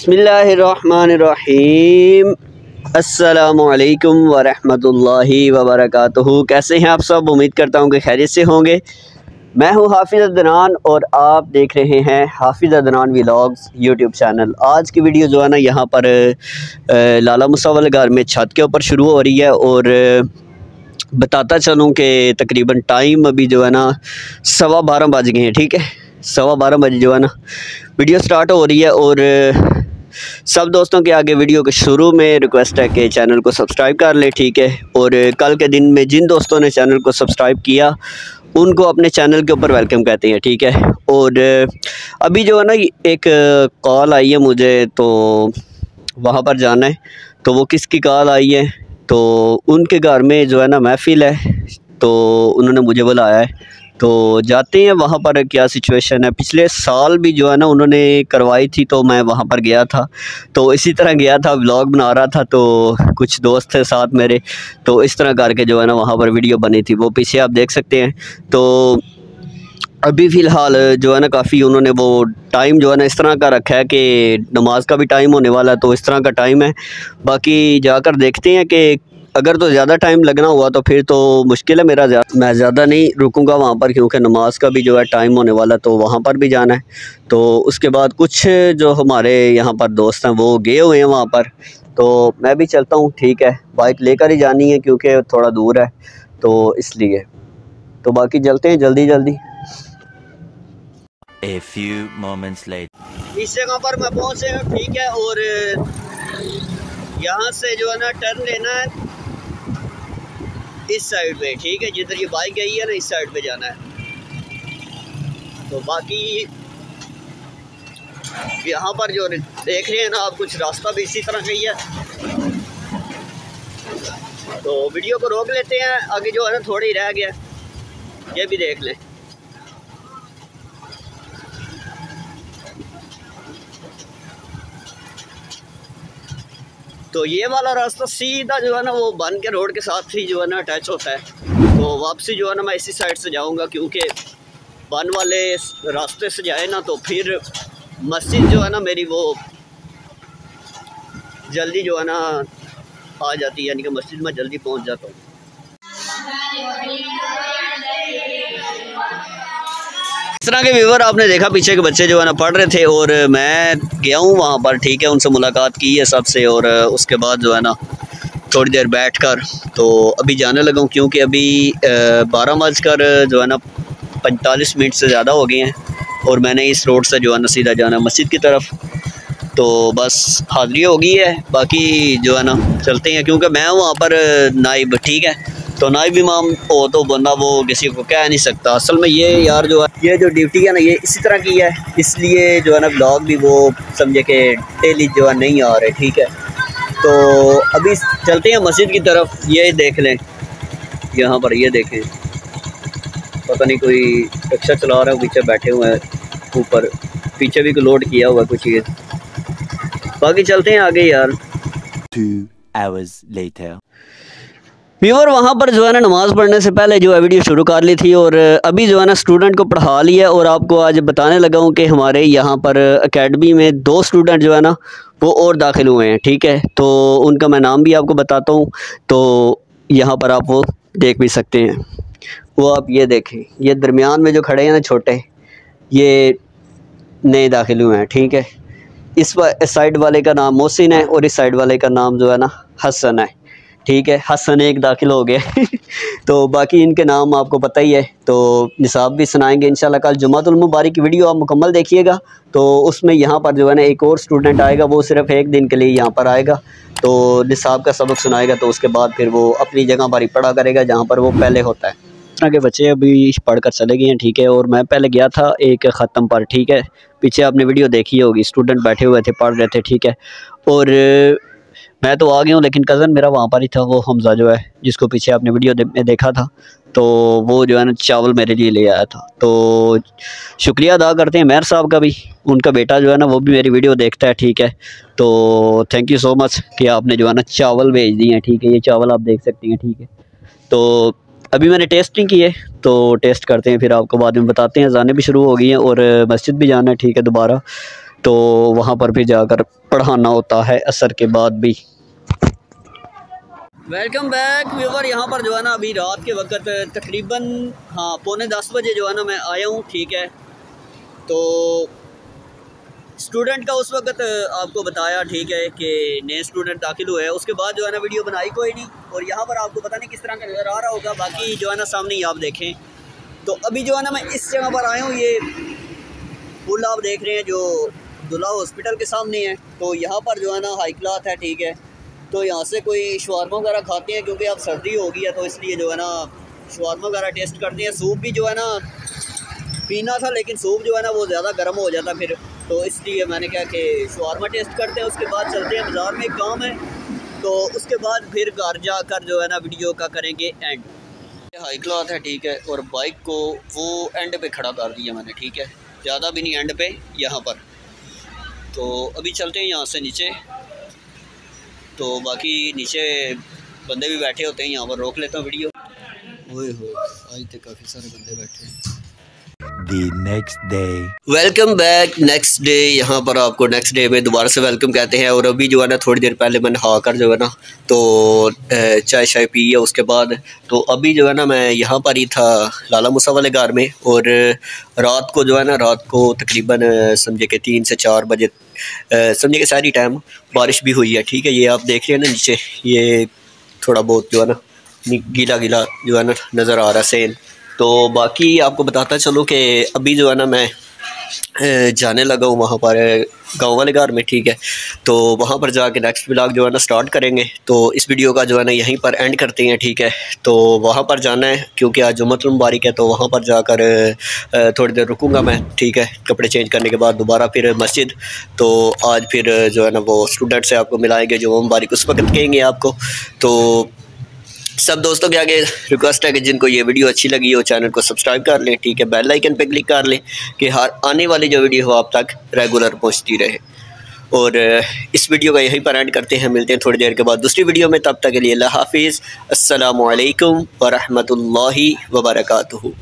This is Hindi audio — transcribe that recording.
बिस्मिल्लाहिर्रहमानिर्रहीम। अस्सलामुअलैकुम वरहमतुल्लाहि वबरकातुहू। कैसे हैं आप सब? उम्मीद करता हूँ कि खैरियत से होंगे। मैं हूँ हाफिज़ अदनान और आप देख रहे हैं हाफिज़ अदनान व्लॉग्स यूट्यूब चैनल। आज की वीडियो जो है ना यहाँ पर लाला मुसावल घर में छत के ऊपर शुरू हो रही है और बताता चलूँ कि तकरीबन टाइम अभी जो है ना 12:15 बज गए हैं। ठीक है, 12:15 बजे जो है ना वीडियो स्टार्ट हो रही है और सब दोस्तों के आगे वीडियो के शुरू में रिक्वेस्ट है कि चैनल को सब्सक्राइब कर ले। ठीक है, और कल के दिन में जिन दोस्तों ने चैनल को सब्सक्राइब किया उनको अपने चैनल के ऊपर वेलकम कहते हैं। ठीक है, और अभी जो है ना एक कॉल आई है मुझे, तो वहाँ पर जाना है। तो वो किसकी कॉल आई है? तो उनके घर में जो है ना महफिल है, तो उन्होंने मुझे बुलाया है, तो जाते हैं वहाँ पर। क्या सिचुएशन है, पिछले साल भी जो है ना उन्होंने करवाई थी, तो मैं वहाँ पर गया था। तो इसी तरह गया था, व्लॉग बना रहा था, तो कुछ दोस्त थे साथ मेरे, तो इस तरह करके जो है ना वहाँ पर वीडियो बनी थी, वो पीछे आप देख सकते हैं। तो अभी फ़िलहाल जो है ना काफ़ी उन्होंने वो टाइम जो है ना इस तरह का रखा है कि नमाज का भी टाइम होने वाला है, तो इस तरह का टाइम है। बाकी जाकर देखते हैं कि अगर तो ज़्यादा टाइम लगना हुआ तो फिर तो मुश्किल है मेरा, मैं ज़्यादा नहीं रुकूंगा वहाँ पर, क्योंकि नमाज का भी जो है टाइम होने वाला, तो वहाँ पर भी जाना है। तो उसके बाद कुछ जो हमारे यहाँ पर दोस्त हैं वो गए हुए हैं वहाँ पर, तो मैं भी चलता हूँ। ठीक है, बाइक लेकर ही जानी है क्योंकि थोड़ा दूर है, तो इसलिए तो बाकी चलते हैं जल्दी जल्दी। A few moments later. इस जगह पर मैं पहुँचे हूँ। ठीक है, और यहाँ से जो है ना टर्न लेना है इस साइड पे। ठीक है, जिधर ये बाइक गई है ना इस साइड पे जाना है। तो बाकी यहाँ पर जो देख रहे हैं ना आप, कुछ रास्ता भी इसी तरह का ही है। तो वीडियो को रोक लेते हैं, आगे जो है ना थोड़ा ही रह गया, ये भी देख लें। तो ये वाला रास्ता सीधा जो है ना वो बन के रोड के साथ ही जो है ना अटैच होता है। तो वापसी जो है ना मैं इसी साइड से जाऊंगा, क्योंकि बन वाले रास्ते से जाए ना तो फिर मस्जिद जो है ना मेरी वो जल्दी जो है ना आ जाती है, यानी कि मस्जिद में जल्दी पहुंच जाता हूँ। इस तरह के व्यूवर आपने देखा, पीछे के बच्चे जो है ना पढ़ रहे थे और मैं गया हूँ वहाँ पर। ठीक है, उनसे मुलाकात की है सबसे, और उसके बाद जो है ना थोड़ी देर बैठकर तो अभी जाने लगा हूँ, क्योंकि अभी 12 जो है ना 45 मिनट से ज़्यादा हो गए हैं और मैंने इस रोड से जो है ना सीधा जाना मस्जिद की तरफ। तो बस हाज़िरी हो गई है, बाकी जो है ना चलते हैं, क्योंकि मैं वहाँ पर नाइब। ठीक है, तो नाइब इमाम हो तो बंदा वो किसी को कह नहीं सकता। असल में ये यार जो है ये जो ड्यूटी है ना ये इसी तरह की है, इसलिए जो है ना ब्लॉग भी वो समझे कि डेली जो है नहीं आ रहे। ठीक है, तो अभी चलते हैं मस्जिद की तरफ। ये देख लें, यहाँ पर ये देखें, पता नहीं कोई रिक्शा चला रहा है, पीछे बैठे हुए हैं, ऊपर पीछे भी लोड किया हुआ कुछ चीज़। बाकी चलते हैं आगे यार। 2 hours later. व्यूवर वहाँ पर जो है ना नमाज़ पढ़ने से पहले जो है वीडियो शुरू कर ली थी और अभी जो है ना स्टूडेंट को पढ़ा लिया, और आपको आज बताने लगा हूँ कि हमारे यहाँ पर एकेडमी में 2 स्टूडेंट जो है ना वो और दाखिल हुए हैं। ठीक है, तो उनका मैं नाम भी आपको बताता हूँ, तो यहाँ पर आप वो देख भी सकते हैं। वो आप ये देखें, ये दरमियान में जो खड़े हैं ना छोटे, ये नए दाखिल हुए हैं। ठीक है, इस साइड वाले का नाम मोहसिन है और इस साइड वाले का नाम जो है ना हसन है। ठीक है, हसन एक दाखिल हो गया तो बाकी इनके नाम आपको पता ही है। तो निसाब भी सुनाएंगे इंशाल्लाह। कल जुमातुल मुबारक की वीडियो आप मुकम्मल देखिएगा, तो उसमें यहाँ पर जो है ना एक और स्टूडेंट आएगा, वो सिर्फ एक दिन के लिए यहाँ पर आएगा, तो निसाब का सबक सुनाएगा। तो उसके बाद फिर वो अपनी जगह पर ही पढ़ा करेगा जहाँ पर वो पहले होता है। इस तरह के बच्चे अभी पढ़कर चले गए हैं। ठीक है, और मैं पहले गया था एक ख़त्म पर। ठीक है, पीछे आपने वीडियो देखी होगी, स्टूडेंट बैठे हुए थे, पढ़ रहे थे। ठीक है, और मैं तो आ गया हूँ, लेकिन कज़न मेरा वहाँ पर ही था, वो हमज़ा जो है जिसको पीछे आपने वीडियो में देखा था, तो वो जो है ना चावल मेरे लिए ले आया था। तो शुक्रिया अदा करते हैं मेहर साहब का भी, उनका बेटा जो है ना वो भी मेरी वीडियो देखता है। ठीक है, तो थैंक यू सो मच कि आपने जो है ना चावल भेज दिए हैं। ठीक है, ये चावल आप देख सकते हैं। ठीक है, तो अभी मैंने टेस्ट नहीं किए, तो टेस्ट करते हैं, फिर आपको बाद में बताते हैं। अज़ानें भी शुरू हो गई हैं और मस्जिद भी जाना है। ठीक है, दोबारा तो वहाँ पर भी जाकर पढ़ाना होता है असर के बाद भी। Welcome back viewer. यहाँ पर जो है ना अभी रात के वक्त तकरीबन 9:45 बजे जो है ना मैं आया हूँ, ठीक है। तो स्टूडेंट का उस वक्त आपको बताया, ठीक है, कि नए स्टूडेंट दाखिल हुए हैं। उसके बाद जो है ना वीडियो बनाई कोई नहीं, और यहाँ पर आपको पता नहीं किस तरह का नज़र आ रहा होगा, बाकी जो है ना सामने ही आप देखें। तो अभी जो है ना मैं इस जगह पर आया हूँ, ये पुल आप देख रहे हैं जो दुल्हा हॉस्पिटल के सामने है। तो यहाँ पर जो है ना हाई क्लास है, ठीक है। तो यहाँ से कोई शवारमा वगैरह खाते हैं, क्योंकि अब सर्दी हो गई है तो इसलिए जो है ना शवारमा वगैरह टेस्ट करते हैं। सूप भी जो है ना पीना था, लेकिन सूप जो है ना वो ज़्यादा गर्म हो जाता फिर, तो इसलिए मैंने कहा कि शवारमा टेस्ट करते हैं। उसके बाद चलते हैं, बाज़ार में एक काम है, तो उसके बाद फिर घर जाकर जो है ना वीडियो का करेंगे एंड। हाई क्लास है, ठीक है, और बाइक को वो एंड पे खड़ा कर दिया मैंने, ठीक है, ज़्यादा भी नहीं एंड पे यहाँ पर। तो अभी चलते हैं यहाँ से नीचे, तो बाकी नीचे बंदे भी बैठे होते हैं, यहाँ पर रोक लेता हूँ वीडियो। ओए हो, आज तक काफ़ी सारे बंदे बैठे हैं। The next day. Welcome back next day. यहाँ पर आपको नेक्स्ट डे में दोबारा से वेलकम कहते हैं। और अभी जो है ना थोड़ी देर पहले मैं नहा कर जो है ना तो चाय शाय पी है उसके बाद। तो अभी जो है ना मैं यहाँ पर ही था लाला मूसा वाले घर में, और रात को जो है ना रात को तकरीबन समझे कि 3 से 4 बजे समझे कि सारी टाइम बारिश भी हुई है, ठीक है। ये आप देख रहे हैं ना नीचे, ये थोड़ा बहुत जो है ना गीला गीला जो है ना नज़र आ रहा है सेन। तो बाकी आपको बताता चलो कि अभी जो है ना मैं जाने लगा हूँ वहाँ पर गांव वाले घर में, ठीक है। तो वहाँ पर जाके नेक्स्ट व्लॉग जो है ना स्टार्ट करेंगे। तो इस वीडियो का जो है ना यहीं पर एंड करते हैं, ठीक है। तो वहाँ पर जाना है क्योंकि आज जुम्मतुल मुबारक है, तो वहाँ पर जाकर थोड़ी देर रुकूंगा मैं, ठीक है, कपड़े चेंज करने के बाद दोबारा फिर मस्जिद। तो आज फिर जो है ना वो स्टूडेंट से आपको मिलाएंगे, जो मुबारक उस वक्त कहेंगे आपको। तो सब दोस्तों के आगे रिक्वेस्ट है कि जिनको ये वीडियो अच्छी लगी हो चैनल को सब्सक्राइब कर लें, ठीक है, बेल आइकन पे क्लिक कर लें कि हर आने वाली जो वीडियो हो आप तक रेगुलर पहुंचती रहे। और इस वीडियो का यहीं पर एंड करते हैं, मिलते हैं थोड़ी देर के बाद दूसरी वीडियो में। तब तक के लिए अल्लाह हाफिज़, अस्सलामु अलैकुम व रहमतुल्लाहि व बरकातुहू।